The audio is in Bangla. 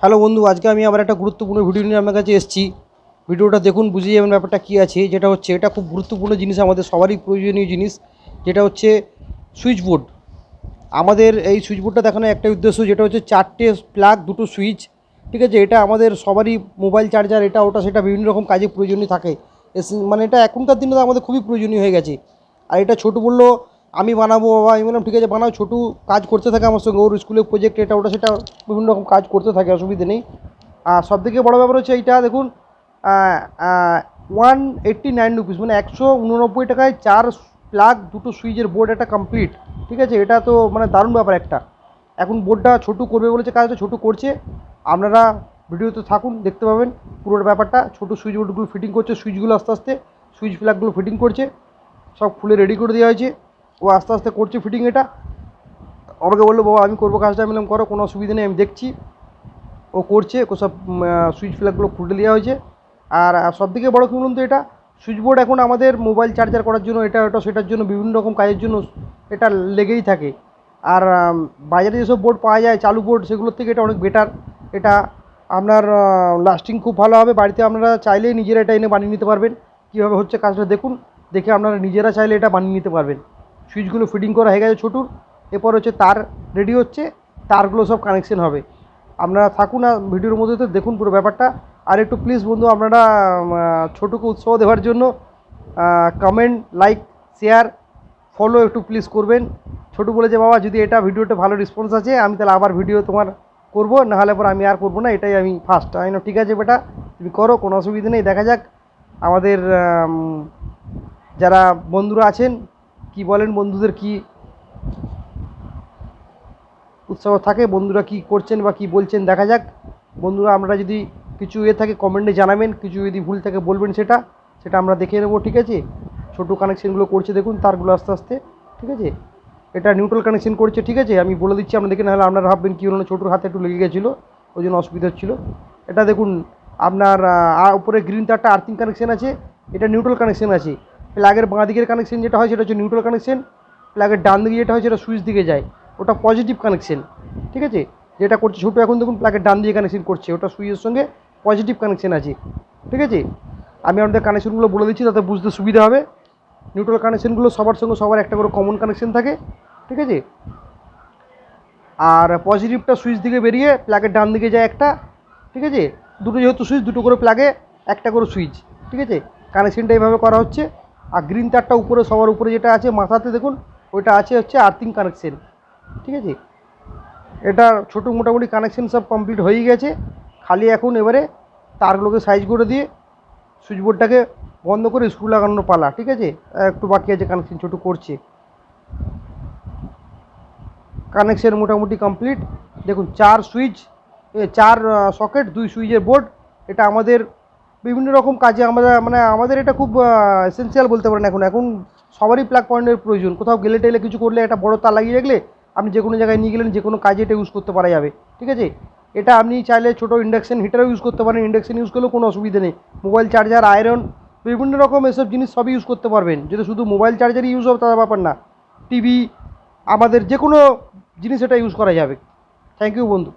হ্যালো বন্ধু, আজকে আমি আবার একটা গুরুত্বপূর্ণ ভিডিও নিয়ে আপনার কাছে এসেছি। ভিডিওটা দেখুন, বুঝে যাবেন ব্যাপারটা কী আছে। যেটা হচ্ছে, এটা খুব গুরুত্বপূর্ণ জিনিস, আমাদের সবারই প্রয়োজনীয় জিনিস। যেটা হচ্ছে সুইচ বোর্ড। আমাদের এই সুইচ বোর্ডটা দেখানোর একটা উদ্দেশ্য, যেটা হচ্ছে 4টে প্লাগ, 2টো সুইচ। ঠিক আছে, এটা আমাদের সবারই মোবাইল চার্জার, এটা ওটা সেটা বিভিন্ন রকম কাজে প্রয়োজনীয় থাকে। মানে এটা এখনকার দিনে আমাদের খুবই প্রয়োজনীয় হয়ে গেছে। আর এটা ছোটো বললো আমি বানাবো, বাবা আমি বললাম ঠিক আছে বানাও। ছোটো কাজ করতে থাকে আমার সঙ্গে, ওর স্কুলের প্রজেক্ট এটা ওটা সেটা বিভিন্ন রকম কাজ করতে থাকে, অসুবিধে নেই। আর সবথেকে বড়ো ব্যাপার হচ্ছে এইটা দেখুন, 189 রুপিস, মানে 189 টাকায় 4 প্লাগ, 2টো সুইচের বোর্ড, এটা কমপ্লিট। ঠিক আছে, এটা তো মানে দারুণ ব্যাপার একটা। এখন বোর্ডটা ছোটো করবে বলেছে, কাজটা ছোটো করছে। আপনারা ভিডিওতে থাকুন, দেখতে পাবেন পুরো ব্যাপারটা। ছোটো সুইচ বোর্ডগুলো ফিটিং করছে, সুইচগুলো আস্তে আস্তে সুইচ প্লাগগুলো ফিটিং করছে, সব খুলে রেডি করে দেওয়া হয়েছে। ও আস্তে আস্তে করছে ফিটিং এটা। আমাকে বললো বাবা আমি করবো কাজটা, আমি বললাম করো, কোনো অসুবিধা নেই, আমি দেখছি। ও করছে, ও সব সুইচ প্লাগগুলো খুলে দেওয়া হয়েছে। আর সবথেকে বড়ো কী বলুন তো, এটা সুইচ বোর্ড এখন আমাদের মোবাইল চার্জার করার জন্য, এটা ওটা সেটার জন্য, বিভিন্ন রকম কাজের জন্য এটা লেগেই থাকে। আর বাজারে যেসব বোর্ড পাওয়া যায় চালু বোর্ড, সেগুলোর থেকে এটা অনেক বেটার। এটা আপনার লাস্টিং খুব ভালো হবে। বাড়িতে আপনারা চাইলেই নিজেরা এটা এনে বানিয়ে নিতে পারবেন। কীভাবে হচ্ছে কাজটা দেখুন, দেখে আপনারা নিজেরা চাইলে এটা বানিয়ে নিতে পারবেন। সুইচগুলো ফিটিং করা হয়ে গেছে ছোটুর। এরপর হচ্ছে তার রেডি হচ্ছে, তারগুলো সব কানেকশন হবে। আপনারা থাকুন আর ভিডিওর মধ্যে তো দেখুন পুরো ব্যাপারটা। আর একটু প্লিজ বন্ধু, আপনারা ছোটুকে উৎসাহ দেওয়ার জন্য কমেন্ট, লাইক, শেয়ার, ফলো একটু প্লিজ করবেন। ছোটু বলেছে বাবা যদি এটা ভিডিওটা ভালো রেসপন্স আছে, আমি তাহলে আবার ভিডিও তোমার করবো, নাহলে পর আমি আর করবো না, এটাই আমি ফার্স্ট। আমি না ঠিক আছে বেটা, তুমি করো, কোনো অসুবিধা নেই। দেখা যাক আমাদের যারা বন্ধুরা আছেন কি বলেন, বন্ধুদের কি উৎসাহ থাকে, বন্ধুরা কি করছেন বা কি বলছেন, দেখা যাক। বন্ধুরা আমরা যদি কিছু থাকে কমেন্টে জানাবেন, কিছু যদি ভুল থাকে বলবেন, সেটা সেটা আমরা দেখে নেবো। ঠিক আছে, ছোটো কানেকশানগুলো করছে দেখুন, তারগুলো আস্তে আস্তে। ঠিক আছে, এটা নিউট্রাল কানেকশন করছে। ঠিক আছে, আমি বলে দিচ্ছি আপনাদেরকে, নাহলে আপনারা ভাববেন কী হলো, ছোটোর হাতে একটু লেগে গেছিলো, ওই জন্য অসুবিধা হচ্ছিলো। এটা দেখুন, আপনার উপরে গ্রিন তারটা আর্থিং কানেকশন আছে, এটা নিউট্রাল কানেকশন আছে। প্লাগের বাঁ দিকের কানেকশন যেটা হয় সেটা হচ্ছে নিউট্রাল কানেকশন। প্লাগের ডান দিকে যেটা হয় সেটা সুইচ দিকে যায়, ওটা পজিটিভ কানেকশন। ঠিক আছে, যেটা করছে ছোটো এখন দেখুন, প্লাগের ডান দিকে কানেকশন করছে, ওটা সুইচের সঙ্গে পজিটিভ কানেকশন আছে। ঠিক আছে, আমি আপনাদের কানেকশনগুলো বলে দিচ্ছি, তাতে বুঝতে সুবিধা হবে। নিউট্রাল কানেকশনগুলো সবার সঙ্গে সবার একটা করে কমন কানেকশন থাকে। ঠিক আছে, আর পজিটিভটা সুইচ দিকে বেরিয়ে প্লাগের ডান দিকে যায় একটা। ঠিক আছে, দুটো যেহেতু সুইচ, দুটো করে প্লাগে একটা করে সুইচ। ঠিক আছে, কানেকশনটা এইভাবে করা হচ্ছে। আর গ্রিন তারটা উপরে, সবার উপরে যেটা আছে মাথাতে দেখুন, ওইটা আছে হচ্ছে আর্থিং কানেকশন। ঠিক আছে, এটা ছোটো মোটামুটি কানেকশন সব কমপ্লিট হয়ে গেছে। খালি এখন এবারে তারগুলোকে সাইজ করে দিয়ে সুইচ বোর্ডটাকে বন্ধ করে স্ক্রু লাগানোর পালা। ঠিক আছে, একটু বাকি আছে, কানেকশন ছোটো করছে। কানেকশন মোটামুটি কমপ্লিট। দেখুন 4 সুইচ, 4 সকেট, 2 সুইচের বোর্ড। এটা আমাদের বিভিন্ন রকম কাজে আমরা, মানে আমাদের এটা খুব এসেন্সিয়াল বলতে পারেন। এখন এখন সবারই প্লাগ পয়েন্টের প্রয়োজন। কোথাও গেলে টেলে কিছু করলে একটা বড় তার লাগিয়ে রাখলে আপনি যে কোনো জায়গায় নিয়ে গেলেন, যে কোনো কাজে এটা ইউজ করতে পারা যাবে। ঠিক আছে, এটা আপনি চাইলে ছোটো ইন্ডাকশন হিটারও ইউজ করতে পারেন, ইন্ডাকশন ইউজ করলেও কোনো অসুবিধা নেই। মোবাইল চার্জার, আয়রন, বিভিন্ন রকম এসব জিনিস সবই ইউজ করতে পারবেন। যদি শুধু মোবাইল চার্জারই ইউজ হবে তার ব্যাপার না, টিভি, আমাদের যে কোনো জিনিস এটা ইউজ করা যাবে। থ্যাংক ইউ বন্ধু।